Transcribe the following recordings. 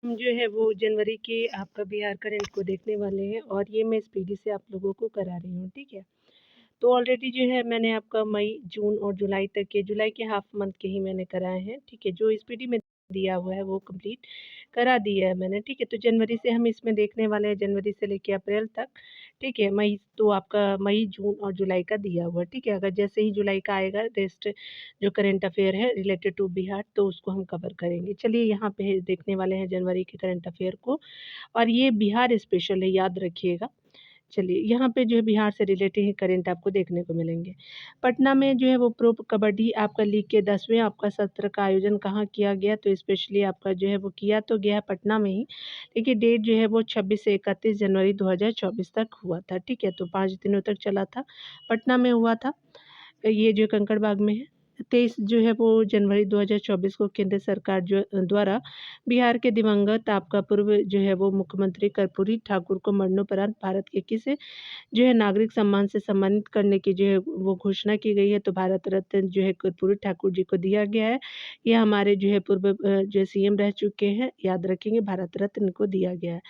हम जो है वो जनवरी के आपका बिहार करंट को देखने वाले हैं और ये मैं स्पीडी से आप लोगों को करा रही हूँ, ठीक है। तो ऑलरेडी जो है मैंने आपका मई, जून और जुलाई तक के जुलाई के हाफ मंथ के ही मैंने कराए हैं, ठीक है। जो स्पीडी में दिया हुआ है वो कंप्लीट करा दिया है मैंने, ठीक है। तो जनवरी से हम इसमें देखने वाले हैं, जनवरी से लेके अप्रैल तक, ठीक है। मई तो आपका मई, जून और जुलाई का दिया हुआ है, ठीक है। अगर जैसे ही जुलाई का आएगा रेस्ट जो करंट अफेयर है रिलेटेड टू बिहार तो उसको हम कवर करेंगे। चलिए यहाँ पे देखने वाले हैं जनवरी के करंट अफेयर को और ये बिहार स्पेशल है, याद रखिएगा। चलिए यहाँ पे जो है बिहार से रिलेटेड ही करंट आपको देखने को मिलेंगे। पटना में जो है वो प्रो कबड्डी आपका लीग के 10वें आपका सत्र का आयोजन कहाँ किया गया, तो स्पेशली आपका जो है वो किया तो गया है पटना में ही, लेकिन डेट जो है वो 26 से 31 जनवरी 2024 तक हुआ था, ठीक है। तो 5 दिनों तक चला था, पटना में हुआ था, ये जो कंकड़बाग में है। 23 जो है वो जनवरी 2024 को केंद्र सरकार जो द्वारा बिहार के दिवंगत आपका पूर्व जो है वो मुख्यमंत्री कर्पूरी ठाकुर को मरणोपरांत भारत के किस जो है नागरिक सम्मान से सम्मानित करने की जो है वो घोषणा की गई है। तो भारत रत्न जो है कर्पूरी ठाकुर जी को दिया गया है। ये हमारे जो है पूर्व जो सीएम रह चुके हैं, याद रखेंगे, भारत रत्न को दिया गया है।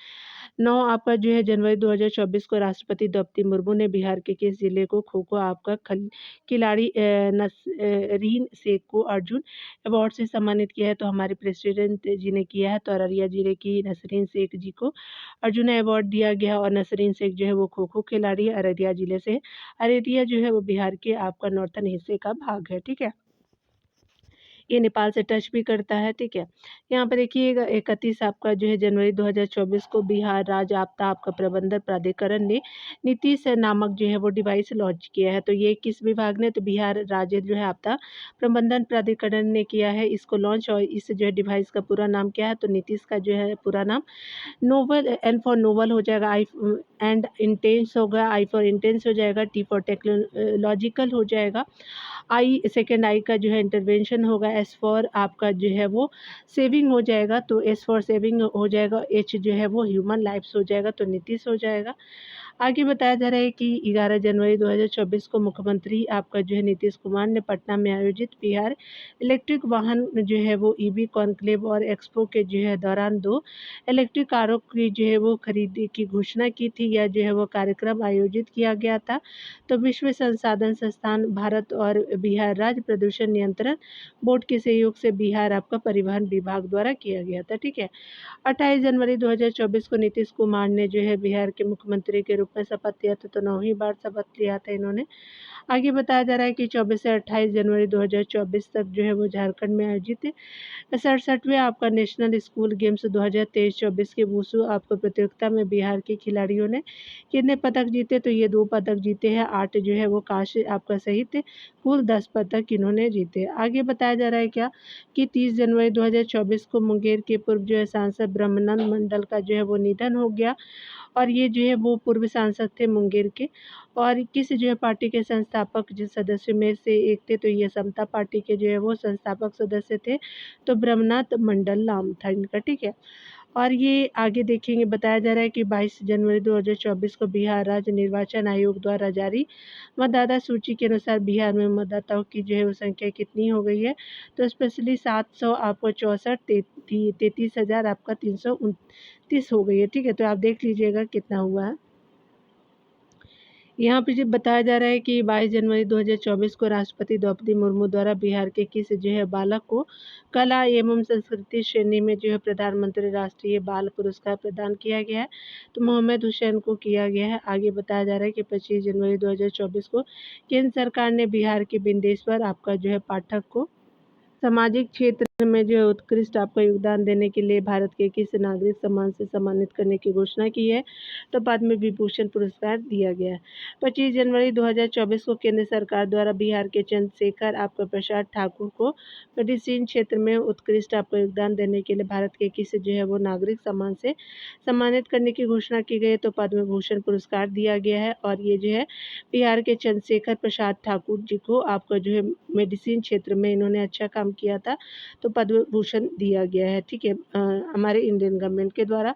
9 आपका जो है जनवरी 2024 को राष्ट्रपति द्रौपदी मुर्मू ने बिहार के किस जिले को खो-खो आपका खिलाड़ी नसरीन शेख को अर्जुन अवार्ड से सम्मानित किया है। तो हमारे प्रेसिडेंट जी ने किया है, तो अररिया जिले की नसरीन शेख जी को अर्जुन अवार्ड दिया गया और नसरीन शेख जो है वो खो-खो खिलाड़ी है अररिया जिले से। अररिया जो है वो बिहार के आपका नॉर्थन हिस्से का भाग है, ठीक है। ये नेपाल से टच भी करता है, ठीक है। यहाँ पर देखिएगा 31 आपका जो है जनवरी 2024 को बिहार राज्य आपदा आपका प्रबंधन प्राधिकरण ने नीतीश नामक जो है वो डिवाइस लॉन्च किया है। तो ये किस विभाग ने, तो बिहार राज्य जो है आपदा प्रबंधन प्राधिकरण ने किया है इसको लॉन्च। और इस जो है डिवाइस का पूरा नाम क्या है, तो नीतीश का जो है पूरा नाम नोवल, एन फॉर नोवल हो जाएगा, आई एंड इंटेंस होगा, आई फॉर इंटेंस हो जाएगा, टी फॉर टेक्नोलॉजिकल हो जाएगा, आई सेकेंड आई का जो है इंटरवेंशन होगा, एस फॉर आपका जो है वो सेविंग हो जाएगा, तो एस फॉर सेविंग हो जाएगा, एच जो है वो ह्यूमन लाइफ्स हो जाएगा, तो नीतीश हो जाएगा। आगे बताया जा रहा है कि 11 जनवरी 2024 को मुख्यमंत्री आपका जो है नीतीश कुमार ने पटना में आयोजित बिहार इलेक्ट्रिक वाहन जो है वो ईवी कॉन्क्लेव और एक्सपो के जो है दौरान 2 इलेक्ट्रिक कारों की जो है वो खरीदी की घोषणा की थी। यह जो है वो कार्यक्रम आयोजित किया गया था। तो विश्व संसाधन संस्थान भारत और बिहार राज्य प्रदूषण नियंत्रण बोर्ड के सहयोग से बिहार आपका परिवहन विभाग द्वारा किया गया था, ठीक है। 28 जनवरी 2024 को नीतीश कुमार ने जो है बिहार के मुख्यमंत्री के रूप में शपथ लिया था। तो 9वीं बार शपथ लिया था इन्होंने। आगे बताया जा रहा है कि 24 से 28 जनवरी 2024 तक जो है वो झारखंड में आयोजित 67वें आपका नेशनल स्कूल गेम्स 2023-24 के वुशु आपको प्रतियोगिता में बिहार के खिलाड़ियों ने कितने पदक जीते, तो ये 2 पदक जीते हैं, 8 जो है वो कांस्य आपका सहित कुल 10 पदक इन्होंने जीते। आगे बताया जा रहा है क्या कि 30 जनवरी 2024 को मुंगेर के पूर्व जो है सांसद ब्रह्मानंद मंडल का जो है वो निधन हो गया और ये जो है वो पूर्व सांसद थे मुंगेर के और किस जो है पार्टी के संस्थापक जो सदस्यों में से एक थे, तो ये समता पार्टी के जो है वो संस्थापक सदस्य थे। तो ब्रह्मनाथ मंडल नाम था इनका, ठीक है। और ये आगे देखेंगे, बताया जा रहा है कि 22 जनवरी 2024 को बिहार राज्य निर्वाचन आयोग द्वारा जारी मतदाता सूची के अनुसार बिहार में मतदाताओं की जो है वो संख्या कितनी हो गई है, तो स्पेशली 700 आपको 64 33,000 आपका 329 हो गई है, ठीक है। तो आप देख लीजिएगा कितना हुआ है। यहाँ पे जो बताया जा रहा है कि 22 जनवरी 2024 को राष्ट्रपति द्रौपदी मुर्मू द्वारा बिहार के किस जो है बालक को कला एवं संस्कृति श्रेणी में जो है प्रधानमंत्री राष्ट्रीय बाल पुरस्कार प्रदान किया गया है, तो मोहम्मद हुसैन को किया गया है। आगे बताया जा रहा है कि 25 जनवरी 2024 को केंद्र सरकार ने बिहार के बिंदेश्वर आपका जो है पाठक को सामाजिक क्षेत्र में जो है उत्कृष्ट आपका योगदान देने के लिए भारत के किस नागरिक सम्मान से सम्मानित करने की घोषणा की है, तो पद्म विभूषण पुरस्कार दिया गया है। 25 जनवरी 2024 को केंद्र सरकार द्वारा बिहार के चंद्रशेखर आपका प्रसाद ठाकुर को मेडिसिन क्षेत्र में उत्कृष्ट आपका योगदान देने के लिए भारत के किस जो है वो नागरिक सम्मान से सम्मानित करने की घोषणा की गई है, तो पद्म भूषण पुरस्कार दिया गया है। और ये जो है बिहार के चंद्रशेखर प्रसाद ठाकुर जी को आपका जो है मेडिसिन क्षेत्र में इन्होंने अच्छा काम किया था, तो पद्म भूषण दिया गया है, ठीक है, हमारे इंडियन गवर्नमेंट के द्वारा।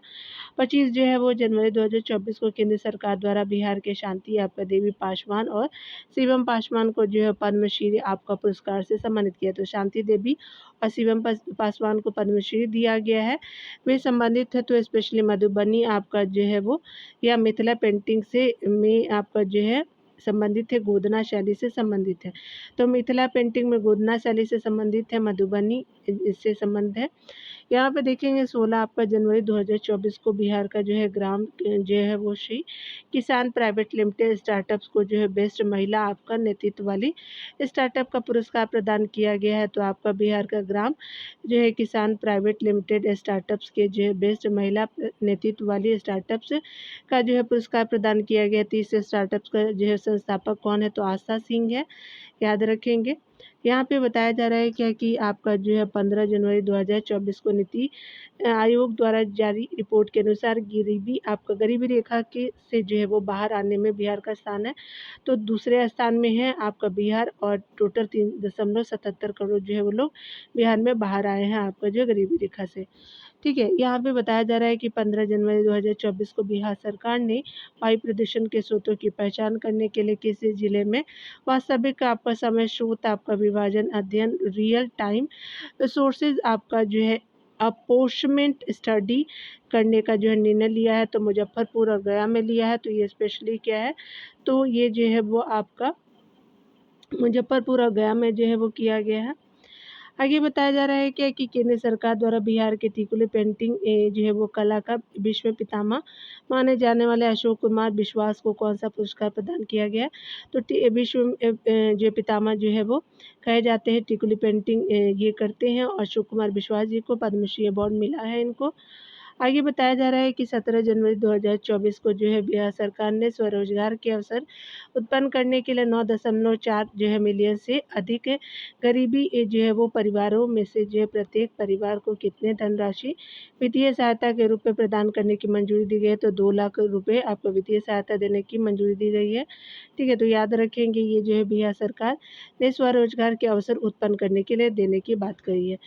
25 जो है वो जनवरी 2024 को केंद्र सरकार द्वारा बिहार के शांति आपका देवी पासवान और शिवम पासवान को जो है पद्मश्री आपका पुरस्कार से सम्मानित किया। तो शांति देवी और शिवम पासवान को पद्मश्री दिया गया है। वे संबंधित है तो स्पेशली मधुबनी आपका जो है वो या मिथिला पेंटिंग से में आपका जो है संबंधित है, गोदना शैली से संबंधित है। तो मिथिला पेंटिंग में गोदना शैली से संबंधित है, मधुबनी इससे संबंध है। यहाँ पे देखेंगे 16 आपका जनवरी 2024 को बिहार का जो है ग्राम जो है वो श्री किसान प्राइवेट लिमिटेड स्टार्टअप्स को जो है बेस्ट महिला आपका नेतृत्व वाली स्टार्टअप का पुरस्कार प्रदान किया गया है। तो आपका बिहार का ग्राम जो है किसान प्राइवेट लिमिटेड स्टार्टअप्स के जो है बेस्ट महिला नेतृत्व वाली स्टार्टअप्स का जो है पुरस्कार प्रदान किया गया। तो इस स्टार्टअप्स का जो है संस्थापक कौन है, तो आस्था सिंह है, याद रखेंगे। यहाँ पे बताया जा रहा है क्या कि आपका जो है 15 जनवरी 2024 को नीति आयोग द्वारा जारी रिपोर्ट के अनुसार गरीबी रेखा के से जो है वो बाहर आने में बिहार का स्थान है। तो दूसरे स्थान में है आपका बिहार और टोटल 3.77 करोड़ जो है वो लोग बिहार में बाहर आए हैं आपका जो गरीबी रेखा से। ठीक है, यहाँ पे बताया जा रहा है कि 15 जनवरी 2024 को बिहार सरकार ने वायु प्रदूषण के स्रोतों की पहचान करने के लिए किसी जिले में वास्तविक आपका समय स्रोत आपका विभाजन अध्ययन रियल टाइम सोर्सेज आपका जो है अपोर्शमेंट स्टडी करने का जो है निर्णय लिया है। तो मुजफ्फरपुर और गया में लिया है। तो ये स्पेशली क्या है, तो ये जो है वो आपका मुजफ्फरपुर और गया में जो है वो किया गया है। आगे बताया जा रहा है क्या कि केंद्र सरकार द्वारा बिहार के टिकुली पेंटिंग जो है वो कला का विश्व पितामह माने जाने वाले अशोक कुमार विश्वास को कौन सा पुरस्कार प्रदान किया गया है। तो विश्व जो पितामह जो है वो कहे जाते हैं, टिकुली पेंटिंग ये करते हैं और अशोक कुमार विश्वास जी को पद्मश्री अवार्ड मिला है इनको। आगे बताया जा रहा है कि 17 जनवरी 2024 को जो है बिहार सरकार ने स्वरोजगार के अवसर उत्पन्न करने के लिए 9.4 जो है मिलियन से अधिक गरीबी जो है वो परिवारों में से जो है प्रत्येक परिवार को कितने धनराशि वित्तीय सहायता के रूप में प्रदान करने की मंजूरी दी गई है। तो 2 लाख रुपए आपको वित्तीय सहायता देने की मंजूरी दी गई है। ठीक है, तो याद रखेंगे ये जो है बिहार सरकार ने स्वरोजगार के अवसर उत्पन्न करने के लिए देने की बात कही है।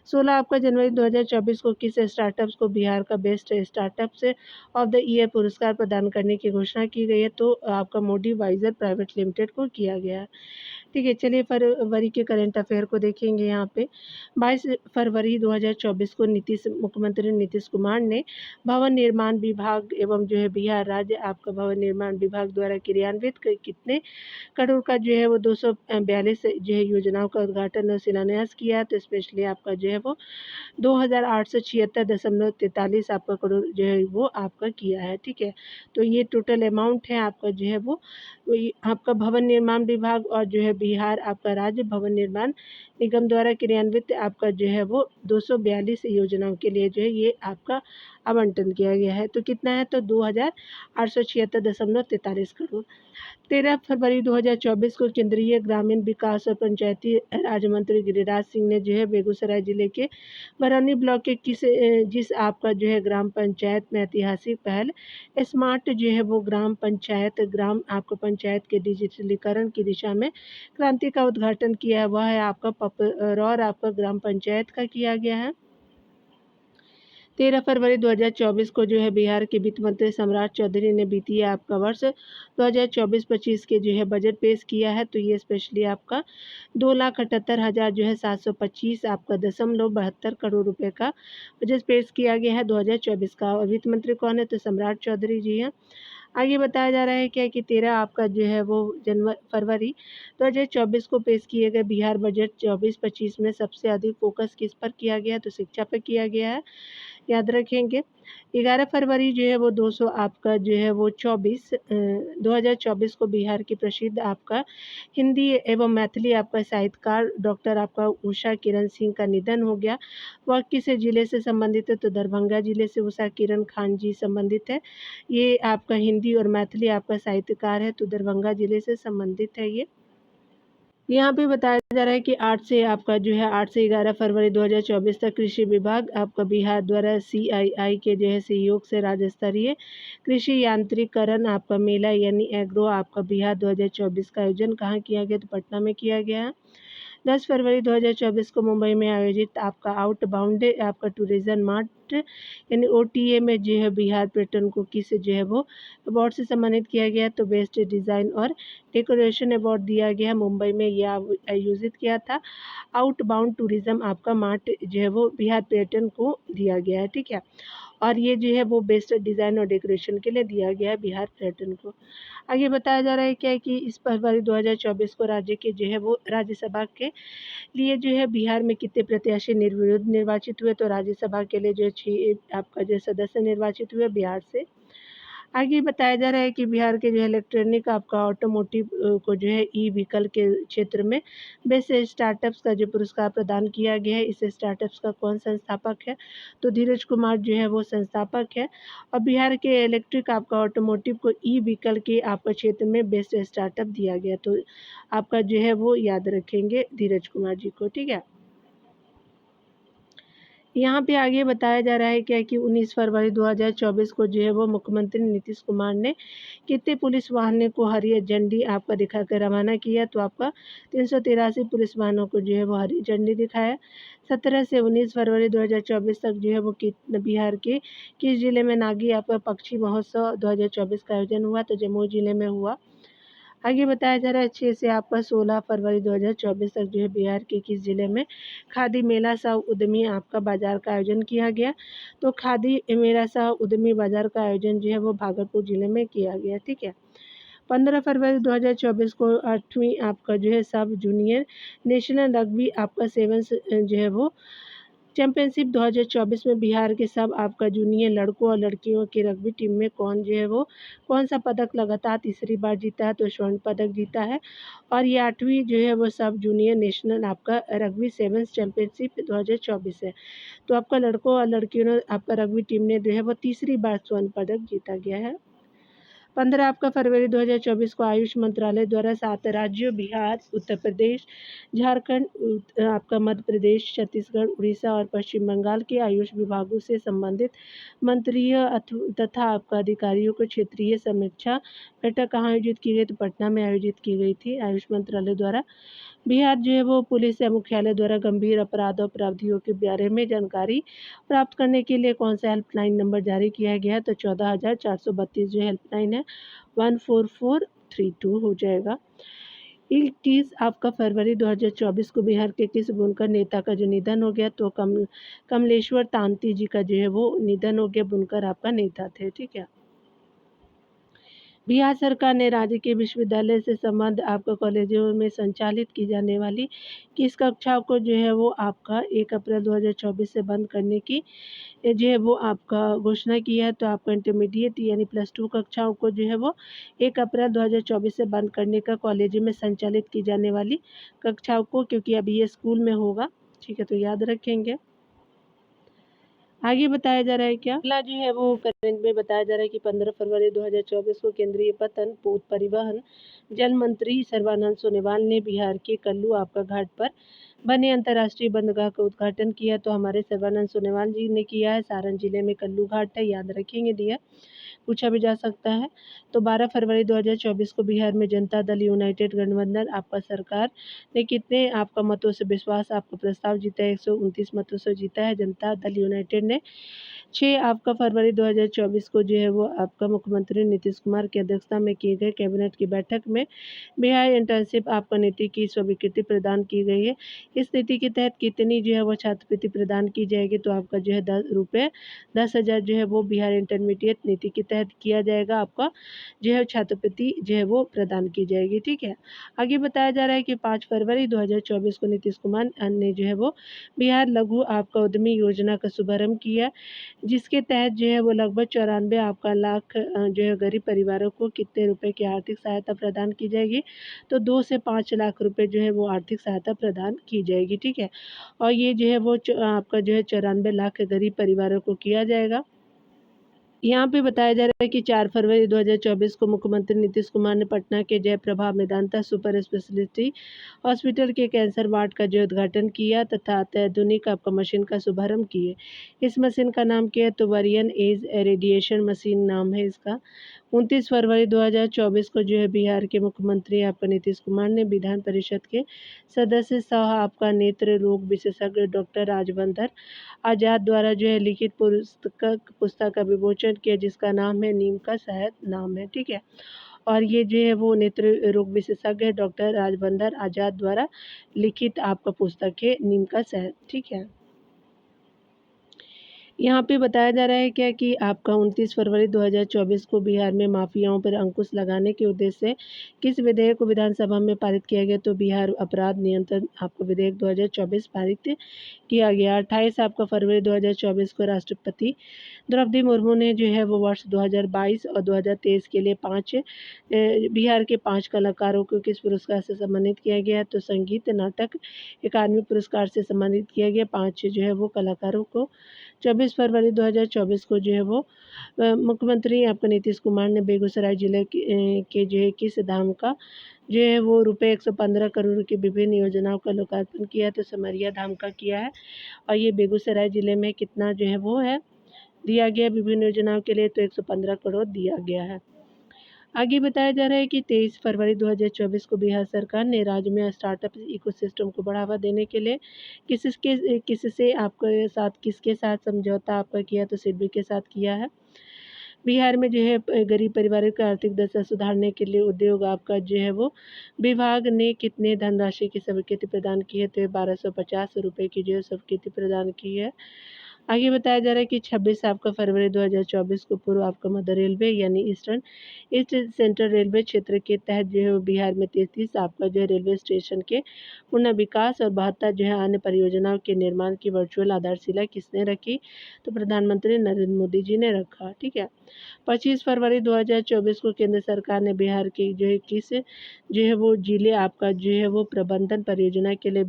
16 आपका जनवरी 2024 को किस स्टार्टअप्स को बिहार का best startups of the year पुरस्कार प्रदान करने की घोषणा की गई है। तो आपका मोडी वाइजर प्राइवेट लिमिटेड को किया गया है। ठीक है, चलिए फरवरी के करंट अफेयर को देखेंगे। यहाँ पे 22 फरवरी 2024 को मुख्यमंत्री नीतीश कुमार ने भवन निर्माण विभाग एवं जो है बिहार राज्य आपका भवन निर्माण विभाग द्वारा क्रियान्वित कितने करोड़ का जो है वो 242 जो है योजनाओं का उद्घाटन और शिलान्यास किया। तो स्पेशली आपका जो है वो 2876.43 आपका करोड़ जो है वो आपका किया है। ठीक है, तो ये टोटल अमाउंट है आपका जो है वो आपका भवन निर्माण विभाग और जो है बिहार आपका राज्य भवन निर्माण निगम द्वारा क्रियान्वित आपका जो है वो 242 योजनाओं के लिए जो है ये आपका आवंटन किया गया है। तो कितना है, तो 2876.43 करोड़। 13 फरवरी 2024 को केंद्रीय ग्रामीण विकास और पंचायती राज मंत्री गिरिराज सिंह ने जो है बेगूसराय जिले के बरौनी ब्लॉक के जिस आपका जो है ग्राम पंचायत में ऐतिहासिक पहल स्मार्ट जो है वो ग्राम पंचायत के डिजिटलीकरण की दिशा में क्रांति का उद्घाटन किया है। वह है आपका पपरौर आपका ग्राम पंचायत का किया गया है। 13 फरवरी 2024 को जो है बिहार के वित्त मंत्री सम्राट चौधरी ने वित्तीय आपका वर्ष 2024-25 के जो है बजट पेश किया है। तो ये स्पेशली आपका 2,78,000 जो है 725 आपका 0.72 करोड़ रुपए का बजट पेश किया गया है 2024 का। और वित्त मंत्री कौन है, तो सम्राट चौधरी जी हैं। आगे बताया जा रहा है क्या कि 13 आपका जो है वो फरवरी 2024 को पेश किए गए बिहार बजट 24-25 में सबसे अधिक फोकस किस पर किया गया है, तो शिक्षा पर किया गया है, याद रखेंगे। 11 फरवरी जो है वो 200 आपका जो है वो 2024 को बिहार की प्रसिद्ध आपका हिंदी एवं मैथिली आपका साहित्यकार डॉक्टर आपका उषा किरण सिंह का निधन हो गया। वह किस जिले से संबंधित है, तो दरभंगा जिले से उषा किरण खान जी संबंधित है। ये आपका हिंदी और मैथिली आपका साहित्यकार है, तो दरभंगा जिले से संबंधित है ये। यहाँ पे बताया जा रहा है कि 8 से 11 फरवरी 2024 तक कृषि विभाग आपका बिहार द्वारा CII के जो है सहयोग से राज्य स्तरीय कृषि यांत्रिकरण आपका मेला यानी एग्रो आपका बिहार 2024 का आयोजन कहाँ किया गया, तो पटना में किया गया है। 10 फरवरी 2024 को मुंबई में आयोजित आपका आउटबाउंड आपका टूरिज्म मार्ट यानी OTA में जो है बिहार पर्यटन को किस जो है वो अवार्ड से सम्मानित किया गया। तो बेस्ट डिज़ाइन और डेकोरेशन अवार्ड दिया गया। मुंबई में यह आयोजित किया था। आउटबाउंड टूरिज्म आपका मार्ट जो है वो बिहार पर्यटन को दिया गया है, ठीक है। और ये जो है वो बेस्ट डिज़ाइन और डेकोरेशन के लिए दिया गया है बिहार पर्यटन को। आगे बताया जा रहा है क्या है कि इस फरवरी 2024 को राज्य के जो है वो राज्यसभा के लिए जो है बिहार में कितने प्रत्याशी निर्विरोध निर्वाचित हुए। तो राज्यसभा के लिए जो 6 आपका जो सदस्य निर्वाचित हुए बिहार से। आगे बताया जा रहा है कि बिहार के जो है इलेक्ट्रॉनिक आपका ऑटोमोटिव को जो है ई व्हीकल के क्षेत्र में बेस्ट स्टार्टअप्स का जो पुरस्कार प्रदान किया गया है। इस स्टार्टअप्स का कौन संस्थापक है। तो धीरज कुमार जो है वो संस्थापक है। और बिहार के इलेक्ट्रिक आपका ऑटोमोटिव को ई व्हीकल के आपका क्षेत्र में बेस्ट स्टार्टअप दिया गया। तो आपका जो है वो याद रखेंगे धीरज कुमार जी को, ठीक है। यहाँ पे आगे बताया जा रहा है क्या कि 19 फरवरी 2024 को जो है वो मुख्यमंत्री नीतीश कुमार ने कितने पुलिस वाहनों को हरी झंडी आपका दिखाकर रवाना किया। तो आपका 383 पुलिस वाहनों को जो है वो हरी झंडी दिखाया। 17 से 19 फरवरी 2024 तक जो है वो बिहार के किस जिले में नागी आपका पक्षी महोत्सव 2024 का आयोजन हुआ। तो जमुई जिले में हुआ। आगे बताया जा रहा है 6 से आपका 16 फरवरी 2024 तक जो है बिहार के किस जिले में खादी मेला सह उद्यमी आपका बाजार का आयोजन किया गया। तो खादी मेला सह उद्यमी बाजार का आयोजन जो है वो भागलपुर जिले में किया गया, ठीक है। 15 फरवरी 2024 को 8वीं आपका जो है सब जूनियर नेशनल रग्बी आपका सेवंस जो है वो चैंपियनशिप 2024 में बिहार के सब आपका जूनियर लड़कों और लड़कियों की रग्बी टीम में कौन जो है वो कौन सा पदक लगातार तीसरी बार जीता है। तो स्वर्ण पदक जीता है। और ये 8वीं जो है वो सब जूनियर नेशनल आपका रग्बी सेवंस चैंपियनशिप 2024 है। तो आपका लड़कों और लड़कियों ने आपका रग्बी टीम ने जो है वो तीसरी बार स्वर्ण पदक जीता गया है। 15 आपका फरवरी 2024 को आयुष मंत्रालय द्वारा 7 राज्यों बिहार, उत्तर प्रदेश, झारखंड, आपका मध्य प्रदेश, छत्तीसगढ़, उड़ीसा और पश्चिम बंगाल के आयुष विभागों से संबंधित मंत्रियों तथा आपका अधिकारियों को क्षेत्रीय समीक्षा बैठक कहाँ आयोजित की गई। तो पटना में आयोजित की गई थी आयुष मंत्रालय द्वारा। बिहार जो है वो पुलिस मुख्यालय द्वारा गंभीर अपराध और अपराधियों के बारे में जानकारी प्राप्त करने के लिए कौन सा हेल्पलाइन नंबर जारी किया गया। तो 14,432 जो हेल्पलाइन है 14432 हो जाएगा। 21 आपका फरवरी 2024 को बिहार के किस बुनकर नेता का जो निधन हो गया। तो कमलेश्वर तांती जी का जो है वो निधन हो गया। बुनकर आपका नेता थे, ठीक है। बिहार सरकार ने राज्य के विश्वविद्यालय से संबद्ध आपका कॉलेजों में संचालित की जाने वाली किस कक्षाओं को जो है वो आपका 1 अप्रैल 2024 से बंद करने की जो है वो आपका घोषणा की है। तो आपका इंटरमीडिएट यानी +2 कक्षाओं को जो है वो 1 अप्रैल 2024 से बंद करने का कॉलेज में संचालित की जाने वाली कक्षाओं को, क्योंकि अभी ये स्कूल में होगा, ठीक है। तो याद रखेंगे। आगे बताया जा रहा है क्या अगला जो है वो करंट में बताया जा रहा है कि 15 फरवरी 2024 को केंद्रीय पतन परिवहन जल मंत्री सर्बानंद सोनोवाल ने बिहार के कल्लू आपका घाट पर बने अंतर्राष्ट्रीय बंदरगाह का उद्घाटन किया। तो हमारे सर्बानंद सोनोवाल जी ने किया है। सारण जिले में कल्लू घाट है, याद रखेंगे, दिया पूछा भी जा सकता है। तो 12 फरवरी 2024 को बिहार में जनता दल यूनाइटेड गठबंधन आपका सरकार ने कितने आपका मतों से विश्वास आपका प्रस्ताव जीता है। 129 मतों से जीता है जनता दल यूनाइटेड ने। 6 आपका फरवरी 2024 को जो है वो आपका मुख्यमंत्री नीतीश कुमार की अध्यक्षता में किए गए कैबिनेट की बैठक में बिहार इंटर्नशिप आपका नीति की स्वीकृति प्रदान की गई है। इस नीति के तहत कितनी जो है वो छात्रवृत्ति प्रदान की जाएगी। तो आपका जो है 10,000 जो है वो बिहार इंटरमीडिएट नीति के तहत किया जाएगा। आपका जो है छात्रवृत्ति जो है वो प्रदान की जाएगी, ठीक है। आगे बताया जा रहा है कि 5 फरवरी 2024 को नीतीश कुमार ने जो है वो बिहार लघु आपका उद्यमी योजना का शुभारंभ किया, जिसके तहत जो है वो लगभग 94 आपका लाख जो है गरीब परिवारों को कितने रुपए की आर्थिक सहायता प्रदान की जाएगी। तो 2 से 5 लाख रुपए जो है वो आर्थिक सहायता प्रदान की जाएगी, ठीक है। और ये जो है वो आपका जो है 94 लाख गरीब परिवारों को किया जाएगा। यहाँ पे बताया जा रहा है कि 4 फरवरी 2024 को मुख्यमंत्री नीतीश कुमार ने पटना के Jayaprabha Medanta super speciality hospital के कैंसर वार्ड का जो उद्घाटन किया तथा अत्याधुनिक आपका मशीन का शुभारंभ किए। इस मशीन का नाम क्या है। तो वेरियन एज रेडिएशन मशीन नाम है इसका। 29 फरवरी 2024 को जो है बिहार के मुख्यमंत्री आपका नीतीश कुमार ने विधान परिषद के सदस्य सह आपका नेत्र रोग विशेषज्ञ डॉक्टर राजबंदर आज़ाद द्वारा जो है लिखित पुस्तक का विमोचन किया, जिसका नाम है नीम का शहद नाम है, ठीक है। और ये जो है वो नेत्र रोग विशेषज्ञ डॉक्टर राजबंदर आज़ाद द्वारा लिखित आपका पुस्तक है नीम का शहद, ठीक है। यहाँ पे बताया जा रहा है क्या कि आपका 29 फरवरी 2024 को बिहार में माफियाओं पर अंकुश लगाने के उद्देश्य से किस विधेयक को विधानसभा में पारित किया गया, तो बिहार अपराध नियंत्रण आपका विधेयक 2024 पारित किया गया। 28 आपका फरवरी 2024 को राष्ट्रपति द्रौपदी मुर्मू ने जो है वो वर्ष 2022 और 2023 के लिए बिहार के 5 कलाकारों को किस पुरस्कार से सम्मानित किया गया, तो संगीत नाटक अकादमी पुरस्कार से सम्मानित किया गया 5 जो है वो कलाकारों को। 24 फरवरी 2024 को जो है वो मुख्यमंत्री आपका नीतीश कुमार ने बेगूसराय जिले के जो है किस धाम का जो है वो रुपये 115 करोड़ की विभिन्न योजनाओं का लोकार्पण किया, तो सिमरिया धाम का किया है। और ये बेगूसराय जिले में कितना जो है वो है दिया गया विभिन्न योजनाओं के लिए, तो 115 करोड़ दिया गया है। आगे बताया जा रहा है कि 23 फरवरी 2024 को बिहार सरकार ने राज्य में स्टार्टअप इकोसिस्टम को बढ़ावा देने के लिए किसके साथ समझौता आपका किया, तो सिडबी के साथ किया है। बिहार में जो है गरीब परिवारों की आर्थिक दशा सुधारने के लिए उद्योग आपका जो है वो विभाग ने कितने धनराशि की स्वीकृति प्रदान की है, तो 1250 रुपये की जो है स्वीकृति प्रदान की है। आगे बताया जा रहा है कि 26 आपका फरवरी 2024 को पूर्व आपका मध्य रेलवे यानी ईस्ट सेंट्रल रेलवे क्षेत्र के तहत जो है बिहार में 33 आपका जो है रेलवे स्टेशन के पुनः विकास और 72 जो है अन्य परियोजनाओं के निर्माण की वर्चुअल आधारशिला किसने रखी, तो प्रधानमंत्री नरेंद्र मोदी जी ने रखा, ठीक है। 25 फरवरी 2024 को केंद्र सरकार ने बिहार के जो है जो है वो जिले आपका जो है वो प्रबंधन परियोजना के लिए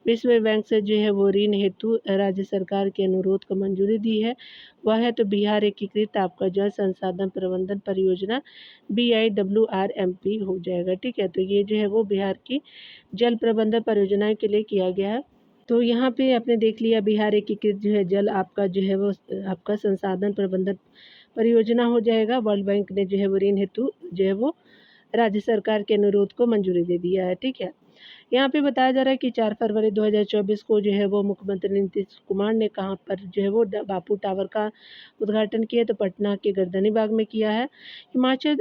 विश्व बैंक से जो है वो ऋण हेतु राज्य सरकार के अनुरोध को मंजूरी दी है। वह है तो बिहार एकीकृत आपका जल संसाधन प्रबंधन परियोजना BIWRMP हो जाएगा, ठीक है। तो ये जो है वो बिहार की जल प्रबंधन परियोजना के लिए किया गया है। तो यहाँ पे आपने देख लिया बिहार एकीकृत जो है जल आपका जो है वो आपका संसाधन प्रबंधन परियोजना हो जाएगा। वर्ल्ड बैंक ने जो है वो ऋण हेतु जो है वो राज्य सरकार के अनुरोध को मंजूरी दे दिया है, ठीक है। यहाँ पे बताया जा रहा है कि 4 फरवरी 2024 को जो है वो मुख्यमंत्री नीतीश कुमार ने कहाँ पर जो है वो बापू टावर का उद्घाटन किया, तो पटना के गर्दनी बाग में किया है। हिमाचल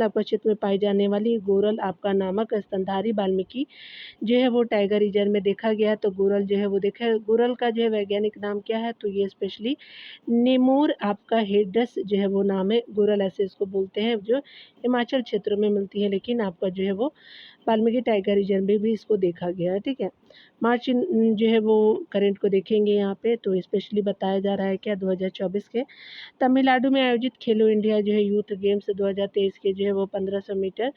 आपका क्षेत्र में पाई जाने वाली गोरल आपका नामक स्तनधारी वाल्मीकि जो है वो टाइगर रिजर्व में देखा गया। तो गोरल जो है वो गोरल का जो है वैज्ञानिक नाम क्या है, तो ये स्पेशली नेमोर आपका हेडस जो है वो नाम है। गोरल ऐसे इसको बोलते हैं, जो हिमाचल क्षेत्र में मिलती है, लेकिन आपका जो है वो वाल्मीकि टाइगर रिजर्व में भी इसको देखा गया है, ठीक है। मार्च जो है वो करंट को देखेंगे यहाँ पे, तो स्पेशली बताया जा रहा है क्या 2024 के तमिलनाडु में आयोजित खेलो इंडिया जो है यूथ गेम्स 2023 के जो है वो 1500 मीटर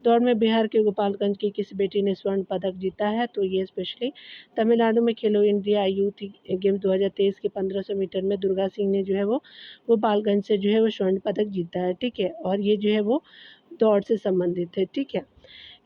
दौड़ में बिहार के गोपालगंज की किस बेटी ने स्वर्ण पदक जीता है, तो ये स्पेशली तमिलनाडु में खेलो इंडिया यूथ गेम्स 2023 के 1500 मीटर में दुर्गा सिंह ने जो है वो गोपालगंज से जो है वो स्वर्ण पदक जीता है, ठीक है। और ये जो है वो दौड़ से संबंधित है, ठीक है।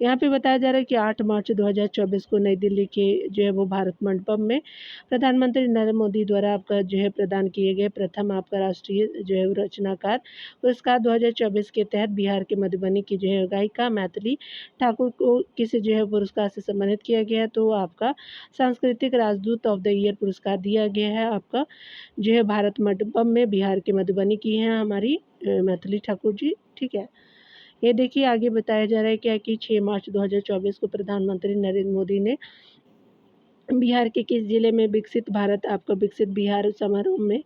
यहाँ पे बताया जा रहा है कि 8 मार्च 2024 को नई दिल्ली के जो है वो भारत मंडपम में प्रधानमंत्री नरेंद्र मोदी द्वारा आपका जो है प्रदान किए गए प्रथम आपका राष्ट्रीय जो है रचनाकार पुरस्कार 2024 के तहत बिहार के मधुबनी की जो है गायिका मैथिली ठाकुर को किस जो है पुरस्कार से सम्मानित किया गया, तो आपका सांस्कृतिक राजदूत ऑफ द ईयर पुरस्कार दिया गया है आपका जो है भारत मंडपम में बिहार के मधुबनी की हैं हमारी मैथिली ठाकुर जी, ठीक है। ये देखिए आगे बताया जा रहा है क्या कि 6 मार्च 2024 को प्रधानमंत्री नरेंद्र मोदी ने बिहार के किस जिले में विकसित बिहार समारोह में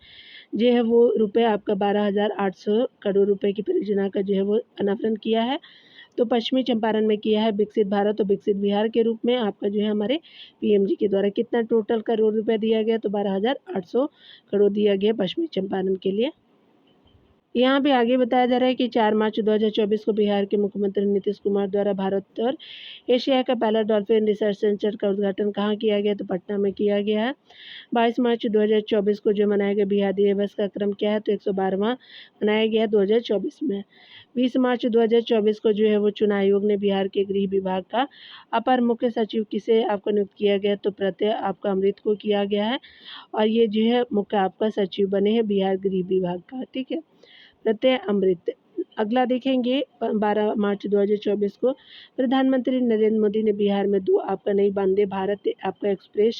जो है वो रुपये आपका 12,800 करोड़ रुपए की परियोजना का जो है वो अनावरण किया है, तो पश्चिमी चंपारण में किया है। विकसित भारत और विकसित बिहार के रूप में आपका जो है हमारे पीएम जी के द्वारा कितना टोटल करोड़ रुपए दिया गया, तो 12,800 करोड़ दिया गया पश्चिमी चंपारण के लिए। यहाँ पे आगे बताया जा रहा है कि 4 मार्च 2024 को बिहार के मुख्यमंत्री नीतीश कुमार द्वारा भारत और एशिया का पहला डॉल्फिन रिसर्च सेंटर का उद्घाटन कहाँ किया गया, तो पटना में किया गया है। 22 मार्च 2024 को जो मनाया गया बिहार दिवस का क्रम क्या है, तो 112वां मनाया गया 2024 में। 20 मार्च 2024 को जो है वो चुनाव आयोग ने बिहार के गृह विभाग का अपर मुख्य सचिव किसे आपको नियुक्त किया गया, तो प्रत्यय आपका अमृत को किया गया है। और ये जो है मुख्य आपका सचिव बने हैं बिहार गृह विभाग का, ठीक है। प्रत्यय अमृत। अगला देखेंगे 12 मार्च 2024 को प्रधानमंत्री नरेंद्र मोदी ने बिहार में 2 आपका नई वंदे भारत आपका एक्सप्रेस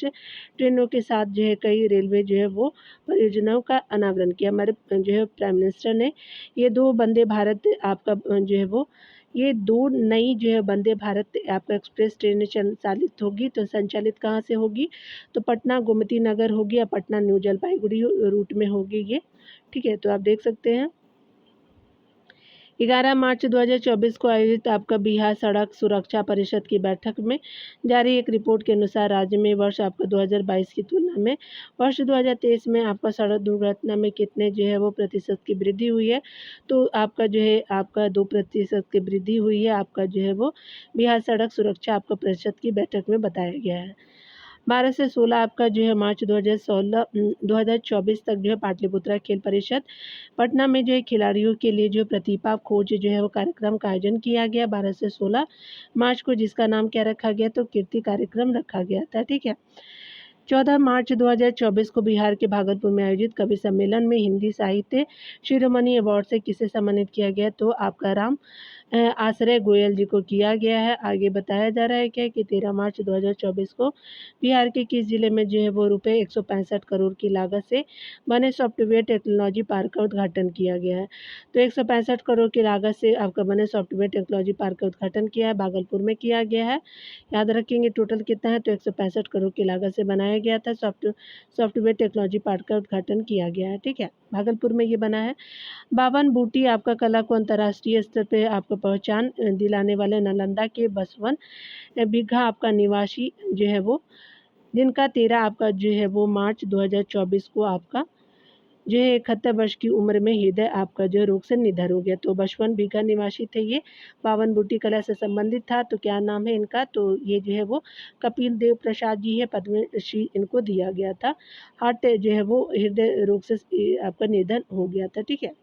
ट्रेनों के साथ जो है कई रेलवे जो है वो परियोजनाओं का अनावरण किया। हमारे जो है प्राइम मिनिस्टर ने ये 2 वंदे भारत आपका जो है वो ये 2 नई जो है वंदे भारत आपका एक्सप्रेस ट्रेनें संचालित होगी। तो संचालित कहाँ से होगी? तो पटना गोमती नगर होगी या पटना न्यू जलपाईगुड़ी रूट में होगी ये। ठीक है, तो आप देख सकते हैं 11 मार्च 2024 को आयोजित आपका बिहार सड़क सुरक्षा परिषद की बैठक में जारी एक रिपोर्ट के अनुसार राज्य में वर्ष आपका 2022 की तुलना में वर्ष 2023 में आपका सड़क दुर्घटना में कितने जो है वो प्रतिशत की वृद्धि हुई है। तो आपका जो है आपका 2% की वृद्धि हुई है। आपका जो है वो बिहार सड़क सुरक्षा आपका परिषद की बैठक में बताया गया है। 12 से 16 आपका जो है मार्च 2024 तक जो है पाटलिपुत्रा खेल परिषद पटना में जो है खिलाड़ियों के लिए जो प्रतिभा खोज जो है वो कार्यक्रम का आयोजन किया गया 12 से 16 मार्च को, जिसका नाम क्या रखा गया? तो कीर्ति कार्यक्रम रखा गया था। ठीक है, 14 मार्च 2024 को बिहार के भागलपुर में आयोजित कवि सम्मेलन में हिंदी साहित्य शिरोमणि अवार्ड से किसे सम्मानित किया गया? तो आपका राम आश्रय गोयल जी को किया गया है। आगे बताया जा रहा है क्या कि 13 मार्च 2024 को बिहार के किस जिले में जो है वो रुपये 165 करोड़ की लागत से बने सॉफ्टवेयर टेक्नोलॉजी पार्क का उद्घाटन किया गया है। तो 165 करोड़ की लागत से आपका बने सॉफ्टवेयर टेक्नोलॉजी पार्क का उद्घाटन किया है, भागलपुर में किया गया है। याद रखेंगे टोटल कितना है? तो 165 करोड़ की लागत से बनाया गया था सॉफ्टवेयर टेक्नोलॉजी पार्क का उद्घाटन किया गया है। ठीक है, भागलपुर में ये बना है। बावन बूटी आपका कला को अंतर्राष्ट्रीय स्तर पे आपको पहचान दिलाने वाले नालंदा के बसवन बीघा आपका निवासी जो है वो जिनका 13 आपका जो है वो मार्च 2024 को आपका जो है 71 वर्ष की उम्र में हृदय आपका जो रोग से निधन हो गया। तो बसवन बीघा निवासी थे ये, बावन बूटी कला से संबंधित था। तो क्या नाम है इनका? तो ये जो है वो कपिल देव प्रसाद जी है, पद्मश्री इनको दिया गया था। हार्ट जो है वो हृदय रोग से आपका निधन हो गया था। ठीक है,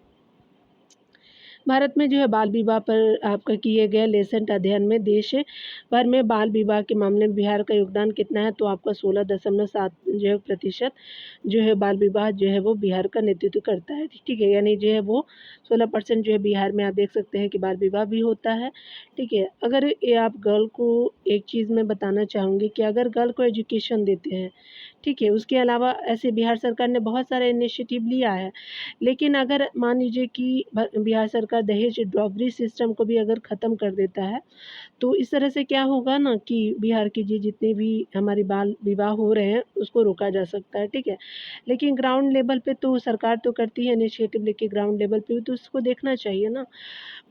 भारत में जो है बाल विवाह पर आपका किए गए लेसेंट अध्ययन में देश भर में बाल विवाह के मामले में बिहार का योगदान कितना है? तो आपका 16.7 जो है प्रतिशत जो है बाल विवाह जो है वो बिहार का नेतृत्व करता है। ठीक है, यानी जो है वो 16% जो है बिहार में आप देख सकते हैं कि बाल विवाह भी होता है। ठीक है, अगर ये आप गर्ल को एक चीज़ मैं बताना चाहूँगी कि अगर गर्ल को एजुकेशन देते हैं, ठीक है, उसके अलावा ऐसे बिहार सरकार ने बहुत सारा इनिशिएटिव लिया है। लेकिन अगर मान लीजिए कि बिहार सरकार दहेज ड्रॉवरी सिस्टम को भी अगर ख़त्म कर देता है, तो इस तरह से क्या होगा ना कि बिहार के जितने भी हमारे बाल विवाह हो रहे हैं उसको रोका जा सकता है। ठीक है, लेकिन ग्राउंड लेवल पे तो सरकार तो करती है इनिशिएटिव, लेकिन ग्राउंड लेवल पे भी तो उसको देखना चाहिए ना,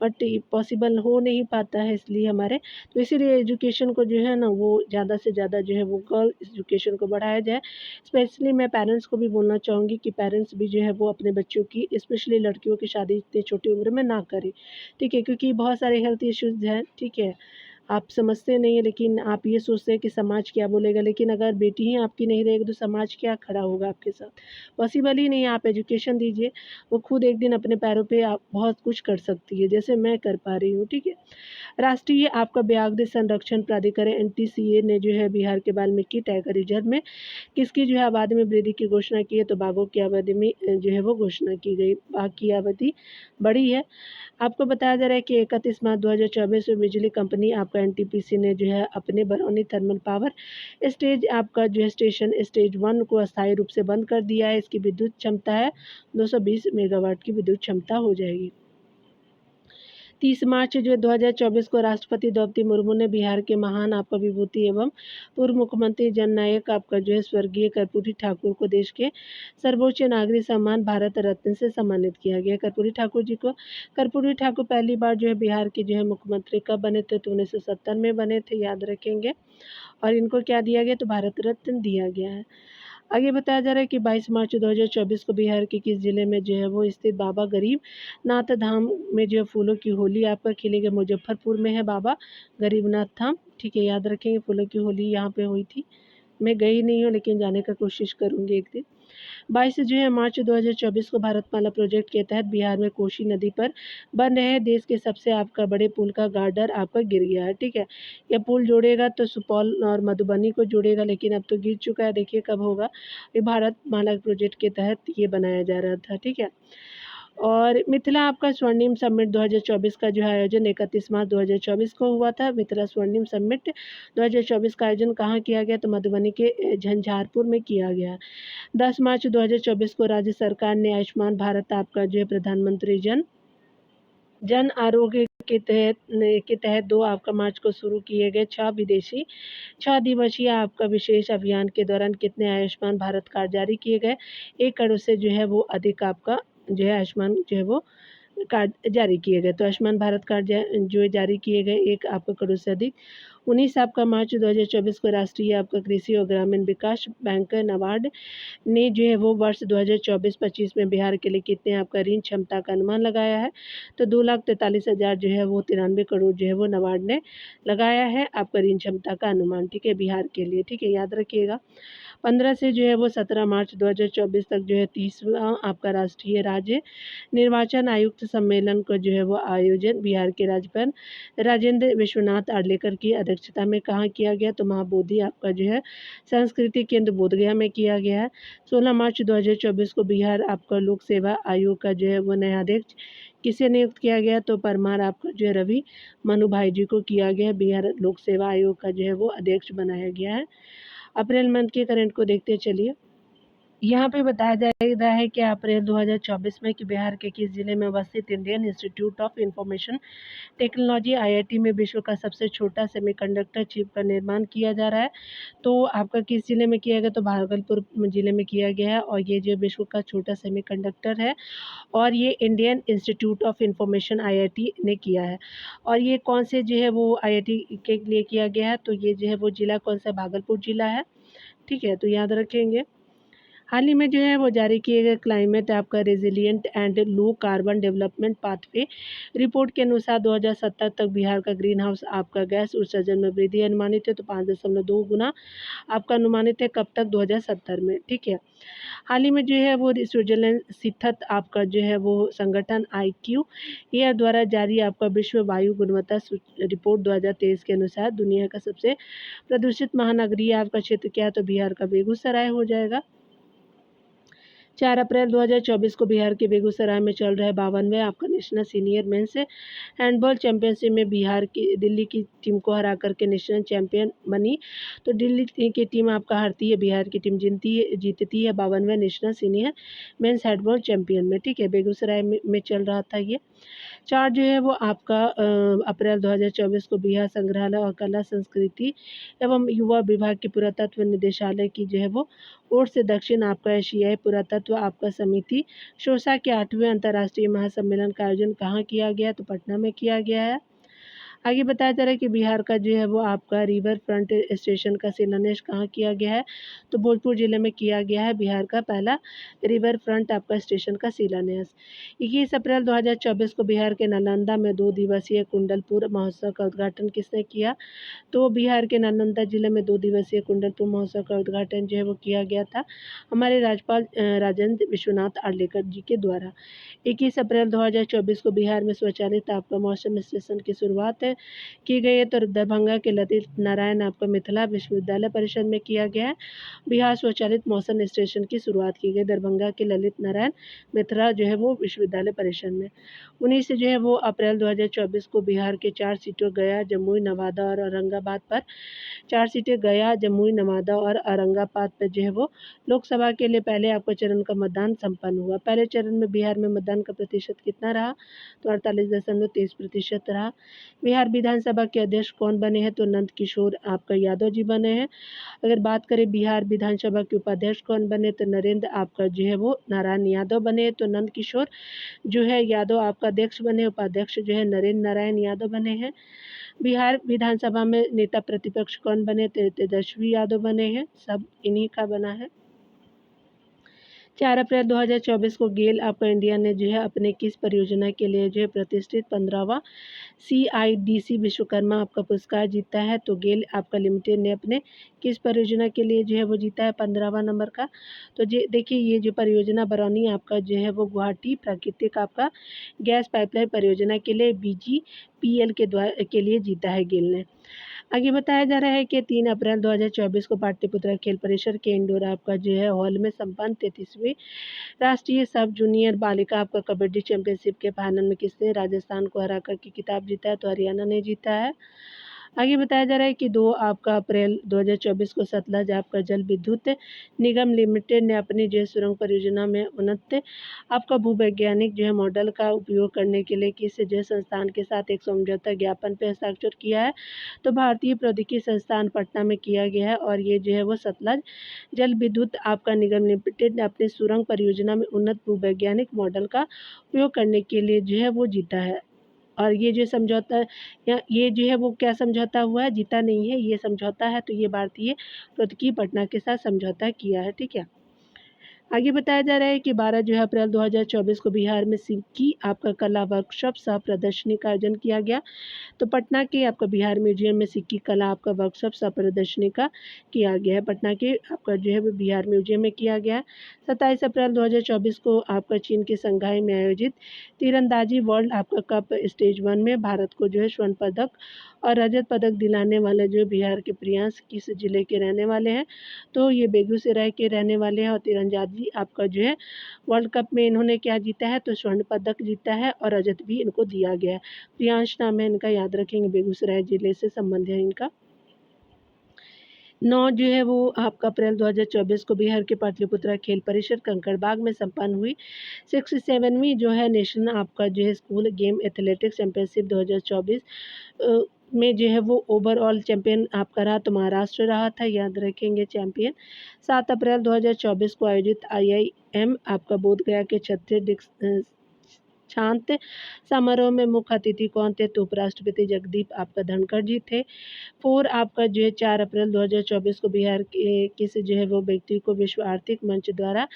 बट ये पॉसिबल हो नहीं पाता है इसलिए हमारे। तो इसीलिए एजुकेशन को जो है ना वो ज़्यादा से ज़्यादा जो है वो गर्ल एजुकेशन को बढ़ाया जाए। स्पेशली मैं पेरेंट्स को भी बोलना चाहूँगी कि पेरेंट्स भी जो है वो अपने बच्चों की स्पेशली लड़कियों की शादी इतनी छोटी उम्र में ना करें। ठीक है, क्योंकि बहुत सारे हेल्थ इश्यूज़ हैं। ठीक है, आप समझते नहीं हैं, लेकिन आप ये सोचते हैं कि समाज क्या बोलेगा, लेकिन अगर बेटी ही आपकी नहीं रहेगी तो समाज क्या खड़ा होगा आपके साथ? पॉसिबल ही नहीं है। आप एजुकेशन दीजिए, वो खुद एक दिन अपने पैरों पे आप बहुत कुछ कर सकती है, जैसे मैं कर पा रही हूँ। ठीक है, राष्ट्रीय आपका व्याघ्र संरक्षण प्राधिकरण एनटीसीए ने जो है बिहार के वाल्मीकि टाइगर रिजर्व में किसकी जो है आबादी में वृद्धि की घोषणा की है? तो बाघों की आबादी में जो है वो घोषणा की गई। बाघ की आबादी बढ़ी है। आपको बताया जा रहा है कि 31 मार्च 2024 में बिजली कंपनी आपका एनटीपीसी ने जो है अपने बरौनी थर्मल पावर स्टेज आपका जो है स्टेशन स्टेज 1 को अस्थायी रूप से बंद कर दिया है। इसकी विद्युत क्षमता है 220 मेगावाट की विद्युत क्षमता हो जाएगी। 30 मार्च जो 2024 को राष्ट्रपति द्रौपदी मुर्मू ने बिहार के महान आपका विभूति एवं पूर्व मुख्यमंत्री जननायक आपका जो है स्वर्गीय कर्पूरी ठाकुर को देश के सर्वोच्च नागरिक सम्मान भारत रत्न से सम्मानित किया गया। कर्पूरी ठाकुर जी को कर्पूरी ठाकुर पहली बार जो है बिहार के जो है मुख्यमंत्री कब बने थे? तो 1970 में बने थे, याद रखेंगे। और इनको क्या दिया गया? तो भारत रत्न दिया गया है। आगे बताया जा रहा है कि 22 मार्च 2024 को बिहार के किस जिले में जो है वो स्थित बाबा गरीब नाथ धाम में जो है फूलों की होली आपका खेलेगी? मुजफ्फरपुर में है बाबा गरीबनाथ धाम। ठीक है, याद रखेंगे फूलों की होली यहाँ पे हुई थी। मैं गई नहीं हूँ लेकिन जाने का कोशिश करूँगी एक दिन। 22 जो है मार्च 2024 को भारतमाला प्रोजेक्ट के तहत बिहार में कोसी नदी पर बन रहे देश के सबसे आपका बड़े पुल का गार्डर आपका गिर गया है। ठीक है, यह पुल जोड़ेगा तो सुपौल और मधुबनी को जोड़ेगा, लेकिन अब तो गिर चुका है। देखिए कब होगा। ये भारतमाला प्रोजेक्ट के तहत ये बनाया जा रहा था। ठीक है, और मिथिला आपका स्वर्णिम समिट 2024 का जो है आयोजन 31 मार्च 2024 को हुआ था। मिथिला स्वर्णिम समिट 2024 का आयोजन कहाँ किया गया? तो मधुबनी के झंझारपुर में किया गया। 10 मार्च 2024 को राज्य सरकार ने आयुष्मान भारत आपका जो है प्रधानमंत्री जन आरोग्य के तहत 2 आपका मार्च को शुरू किए गए 6 दिवसीय आपका विशेष अभियान के दौरान कितने आयुष्मान भारत कार्ड जारी किए गए? 1 करोड़ से जो है वो अधिक आपका जो है आयुष्मान जो है वो कार्ड जारी किए गए। तो आयुष्मान भारत कार्ड जो है जारी किए गए 1 आपका करोड़ से अधिक। 19 आपका मार्च 2024 को राष्ट्रीय आपका कृषि और ग्रामीण विकास बैंक नाबार्ड ने जो है वो वर्ष 2024-25 में बिहार के लिए कितने आपका ऋण क्षमता का अनुमान लगाया है? तो 2,43,000 जो है वो 93 करोड़ जो है वो नाबार्ड ने लगाया है आपका ऋण क्षमता का अनुमान, ठीक है, बिहार के लिए, ठीक है, याद रखिएगा। 15 से जो है वो 17 मार्च 2024 तक जो है 30वां आपका राष्ट्रीय राज्य निर्वाचन आयुक्त सम्मेलन को जो है वो आयोजन बिहार के राज्यपाल राजेंद्र विश्वनाथ आर्लेकर की अध्यक्षता में कहाँ किया गया? तो महाबोधि आपका जो है संस्कृति केंद्र बोधगया में किया गया है। 16 मार्च 2024 को बिहार आपका लोक सेवा आयोग का जो है वो नया अध्यक्ष किसे नियुक्त किया गया? तो परमार आपका जो है रवि मनु भाई जी को किया गया। बिहार लोक सेवा आयोग का जो है वो अध्यक्ष बनाया गया है। अप्रैल मंथ के करंट को देखते चलिए। यहाँ पे बताया जा रहा है कि अप्रैल 2024 में कि बिहार के किस जिले में अवस्थित Indian institute of information technology IIT में विश्व का सबसे छोटा सेमीकंडक्टर चिप का निर्माण किया जा रहा है। तो आपका किस जिले में किया गया? तो भागलपुर जिले में किया गया है और ये जो विश्व का छोटा सेमीकंडक्टर है और ये Indian institute of information IIT ने किया है। और ये कौन से जो है वो आईआईटी के लिए किया गया है? तो ये जो है वो जिला कौन सा? भागलपुर जिला है, ठीक है, तो याद रखेंगे। हाल ही में जो है वो जारी किए गए क्लाइमेट आपका resilient and low carbon development pathway report के अनुसार 2070 तक बिहार का ग्रीन हाउस आपका गैस उत्सर्जन में वृद्धि अनुमानित है। तो 5.2 गुना आपका अनुमानित है। कब तक? 2070 में, ठीक है। हाल ही में जो है वो स्विट्जरलैंड स्थित आपका जो है वो संगठन IQ एयर द्वारा जारी आपका विश्व वायु गुणवत्ता रिपोर्ट 2023 के अनुसार दुनिया का सबसे प्रदूषित महानगरीय आपका क्षेत्र क्या है? तो बिहार का बेगूसराय हो जाएगा। 4 अप्रैल 2024 को बिहार के बेगूसराय में चल रहा है 52वें आपका national senior men's handball championship में बिहार की दिल्ली की टीम को हरा करके नेशनल चैंपियन बनी। तो दिल्ली की टीम आपका हारती है, बिहार की टीम जीतती है 52वें national senior men's handball champion में, ठीक है। बेगूसराय में चल रहा था ये। 4 जो है वो आपका अप्रैल 2024 को बिहार संग्रहालय और कला संस्कृति एवं युवा विभाग के पुरातत्व निदेशालय की जो है वो ओर से दक्षिण आपका एशियाई पुरातत्व आपका समिति शोसा के 8वें अंतर्राष्ट्रीय महासम्मेलन का आयोजन कहाँ किया गया? तो पटना में किया गया है। आगे बताया जा रहा है कि बिहार का जो है वो आपका रिवर फ्रंट स्टेशन का शिलान्यास कहाँ किया गया है? तो भोजपुर जिले में किया गया है बिहार का पहला रिवर फ्रंट आपका स्टेशन का शिलान्यास। 21 अप्रैल 2024 को बिहार के नालंदा में 2 दिवसीय कुंडलपुर महोत्सव का उद्घाटन किसने किया? तो बिहार के नालंदा जिले में 2 दिवसीय कुंडलपुर महोत्सव का उद्घाटन जो है वो किया गया था हमारे राज्यपाल राजेंद्र विश्वनाथ आर्लेकर जी के द्वारा। 21 अप्रैल 2024 को बिहार में स्वचालित आपका मौसम स्टेशन की शुरुआत की गई है। तो दरभंगा के ललित नारायण आपका मिथिला विश्वविद्यालय परिषद में किया गया है। बिहार स्वचालित मौसम स्टेशन की शुरुआत की गई दरभंगा के ललित नारायण मिथिला जो है वो विश्वविद्यालय परिषद में। 19 जो है वो अप्रैल 2024 को बिहार के 4 सीटों गया, जमुई, नवादा और औरंगाबाद पर 4 सीटें गया, जमुई, नवादा और औरंगाबाद पर जो है वो लोकसभा के लिए पहले आपका चरण का मतदान संपन्न हुआ। पहले चरण में बिहार में मतदान का प्रतिशत कितना रहा? तो 48.23% रहा। बिहार विधानसभा के अध्यक्ष कौन बने हैं? तो नंद किशोर आपका यादव जी बने हैं। अगर बात करें बिहार विधानसभा के उपाध्यक्ष कौन बने? तो नरेंद्र आपका जो है वो नारायण यादव बने। तो नंद किशोर जो है यादव आपका अध्यक्ष बने, उपाध्यक्ष जो है नरेंद्र नारायण यादव बने हैं। बिहार विधानसभा में नेता प्रतिपक्ष कौन बने? तेजस्वी यादव बने हैं, सब इन्हीं का बना है। 4 अप्रैल 2024 को गेल आपका इंडिया ने जो है अपने किस परियोजना के लिए जो है प्रतिष्ठित 15वां CIDC विश्वकर्मा आपका पुरस्कार जीता है? तो गेल आपका लिमिटेड ने अपने किस परियोजना के लिए जो है वो जीता है 15वां नंबर का? तो देखिए ये जो परियोजना बरौनी आपका जो है वो गुवाहाटी प्राकृतिक आपका गैस पाइपलाइन परियोजना के लिए BGPL के लिए जीता है गेल ने। आगे बताया जा रहा है कि 3 अप्रैल 2024 को पाटलिपुत्र खेल परिसर के इंडोर आपका जो है हॉल में संपन्न 33वीं राष्ट्रीय सब जूनियर बालिका आपका कबड्डी चैंपियनशिप के फाइनल में किसने राजस्थान को हराकर के खिताब जीता है, तो हरियाणा ने जीता है। आगे बताया जा रहा है कि 2 आपका अप्रैल 2024 को सतलज आपका जल विद्युत निगम लिमिटेड ने अपनी जो है सुरंग परियोजना में उन्नत आपका भूवैज्ञानिक जो है मॉडल का उपयोग करने के लिए किस जो है संस्थान के साथ एक समझौता ज्ञापन पर हस्ताक्षर किया है, तो भारतीय प्रौद्योगिकी संस्थान पटना में किया गया है। और ये जो है वो सतलज जल विद्युत आपका निगम लिमिटेड ने अपनी सुरंग परियोजना में उन्नत भूवैज्ञानिक मॉडल का उपयोग करने के लिए जो है वो जीता है। और ये जो समझौता या ये जो है वो क्या समझौता हुआ है, जीता नहीं है, ये समझौता है, तो ये भारतीय प्रौद्योगिकी पटना के साथ समझौता किया है, ठीक है। आगे बताया जा रहा है कि 12 जो है अप्रैल 2024 को बिहार में सिक्की आपका कला वर्कशॉप सह प्रदर्शनी का आयोजन किया गया। तो पटना के आपका बिहार म्यूजियम में सिक्की कला आपका वर्कशॉप सह प्रदर्शनी का किया गया है। पटना के आपका जो है वो बिहार म्यूजियम में किया गया है। 27 अप्रैल 2024 को आपका चीन के संघाई में आयोजित तीरंदाजी वर्ल्ड आपका कप स्टेज 1 में भारत को जो है स्वर्ण पदक और रजत पदक दिलाने वाले जो बिहार के प्रियांश किस जिले के रहने वाले हैं, तो ये बेगूसराय के रहने वाले हैं। और तीरंदाजी आपका जो है वर्ल्ड कप में इन्होंने क्या जीता है, तो स्वर्ण पदक जीता है और रजत भी इनको दिया गया है। प्रियांश नाम है इनका, याद रखेंगे, बेगूसराय जिले से संबंध है इनका। 9 जो है वो आपका अप्रैल 2024 को बिहार के पाटलिपुत्रा खेल परिसर कंकड़बाग में संपन्न हुई 67वीं जो है नेशनल आपका जो है स्कूल गेम एथलेटिक्स चैंपियनशिप 2024 में जो है वो ओवरऑल चैंपियन आपका रहा तो महाराष्ट्र रहा था, याद रखेंगे चैंपियन। 7 अप्रैल 2024 को आयोजित IIM आपका बोध गया के 36 शांत समारोह में मुख्य अतिथि कौन थे, तो उपराष्ट्रपति जगदीप आपका धनखड़ जी थे। 4 आपका जो है 4 अप्रैल 2024 को बिहार के किस जो है वो व्यक्ति को विश्व आर्थिक मंच द्वारा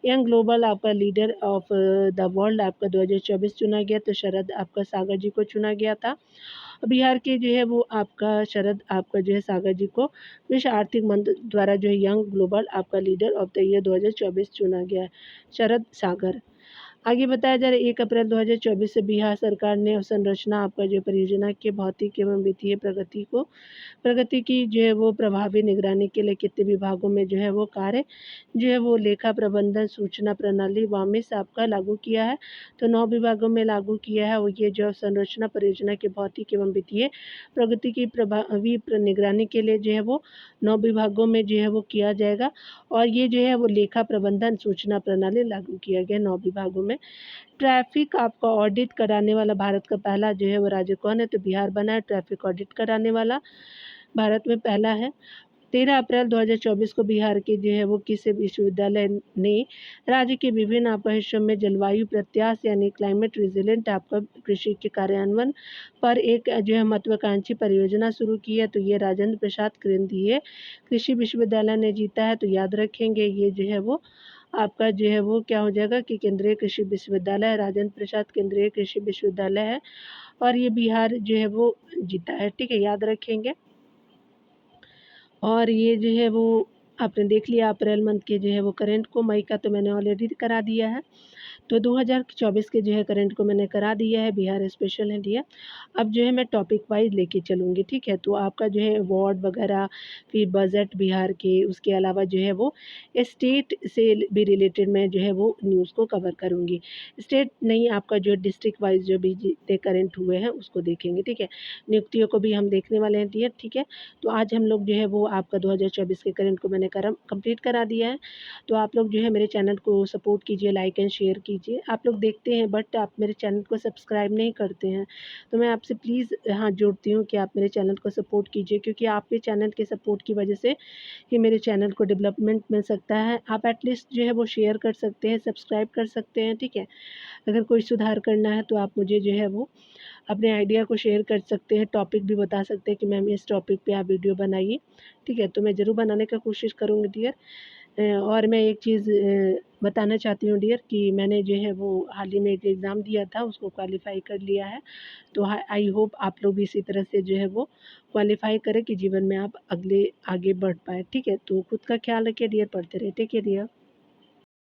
यंग ग्लोबल आपका लीडर ऑफ द वर्ल्ड आपका 2024 चुना गया, तो शरद आपका सागर जी को चुना गया था। बिहार के जो है वो आपका शरद आपका जो है सागर जी को विश्व आर्थिक मंच द्वारा जो है यंग ग्लोबल आपका लीडर ऑफ द ईयर 2024 चुना गया है, शरद सागर। आगे बताया जा रहा है 1 अप्रैल 2024 से बिहार सरकार ने अवसंरचना आपका जो परियोजना के भौतिक एवं वित्तीय प्रगति की जो है वो प्रभावी निगरानी के लिए कितने विभागों में जो है वो कार्य जो है वो लेखा प्रबंधन सूचना प्रणाली वामिस आपका लागू किया है, तो 9 विभागों में लागू किया है। और ये जो संरचना परियोजना के भौतिक एवं वित्तीय प्रगति की प्रभावी निगरानी के लिए जो है वो 9 विभागों में जो है वो किया जाएगा। और ये जो है वो लेखा प्रबंधन सूचना प्रणाली लागू किया गया 9 विभागों में। ट्रैफिक आपका ऑडिट कराने वाला भारत का पहला जो है वो राज्य कौन है, तो बिहार बना है ट्रैफिक ऑडिट कराने वाला, भारत में पहला है। 13 अप्रैल 2024 को बिहार के जो है वो किस विश्वविद्यालय ने राज्य के विभिन्न आपका हिस्सों में जलवायु प्रत्याश यानी क्लाइमेट रेजिलेंट आपका कृषि के कार्यान्वयन पर एक जो है महत्वाकांक्षी परियोजना शुरू की है, तो ये राजेंद्र प्रसाद केंद्रीय कृषि विश्वविद्यालय ने जीता है, तो याद रखेंगे ये जो है वो आपका जो है वो क्या हो जाएगा कि केंद्रीय कृषि विश्वविद्यालय राजेंद्र प्रसाद केंद्रीय कृषि विश्वविद्यालय है और ये बिहार जो है वो जीता है, ठीक है, याद रखेंगे। और ये जो है वो आपने देख लिया अप्रैल मंथ के जो है वो करंट को, मई का तो मैंने ऑलरेडी करा दिया है, तो 2024 के जो है करंट को मैंने करा दिया है, बिहार स्पेशल है दिया। अब जो है मैं टॉपिक वाइज लेके चलूँगी, ठीक है, तो आपका जो है वार्ड वगैरह फिर बजट बिहार के, उसके अलावा जो है वो स्टेट से भी रिलेटेड मैं जो है वो न्यूज़ को कवर करूँगी। स्टेट नहीं, आपका जो डिस्ट्रिक्ट वाइज जो भी जितने करंट हुए हैं उसको देखेंगे, ठीक है। नियुक्तियों को भी हम देखने वाले हैं डियर, ठीक है। तो आज हम लोग जो है वो आपका 2024 के करंट को मैंने कंप्लीट करा दिया है। तो आप लोग जो है मेरे चैनल को सपोर्ट कीजिए, लाइक एंड शेयर कीजिए। आप लोग देखते हैं बट आप मेरे चैनल को सब्सक्राइब नहीं करते हैं, तो मैं आपसे प्लीज़ हाथ जोड़ती हूँ कि आप मेरे चैनल को सपोर्ट कीजिए, क्योंकि आपके चैनल के सपोर्ट की वजह से ही मेरे चैनल को डेवलपमेंट मिल सकता है। आप एटलीस्ट जो है वो शेयर कर सकते हैं, सब्सक्राइब कर सकते हैं, ठीक है। अगर कोई सुधार करना है तो आप मुझे जो है वो अपने आइडिया को शेयर कर सकते हैं, टॉपिक भी बता सकते हैं कि मैम इस टॉपिक पे आप वीडियो बनाइए, ठीक है। तो मैं ज़रूर बनाने का कोशिश करूँगी डियर। और मैं एक चीज़ बताना चाहती हूँ डियर कि मैंने जो है वो हाल ही में एक एग्ज़ाम दिया था, उसको क्वालिफ़ाई कर लिया है। तो आई होप आप लोग भी इसी तरह से जो है वो क्वालिफ़ाई करें कि जीवन में आप आगे बढ़ पाएँ, ठीक है। तो खुद का ख्याल रखिए डियर, पढ़ते रहिए, टेक केयर डियर।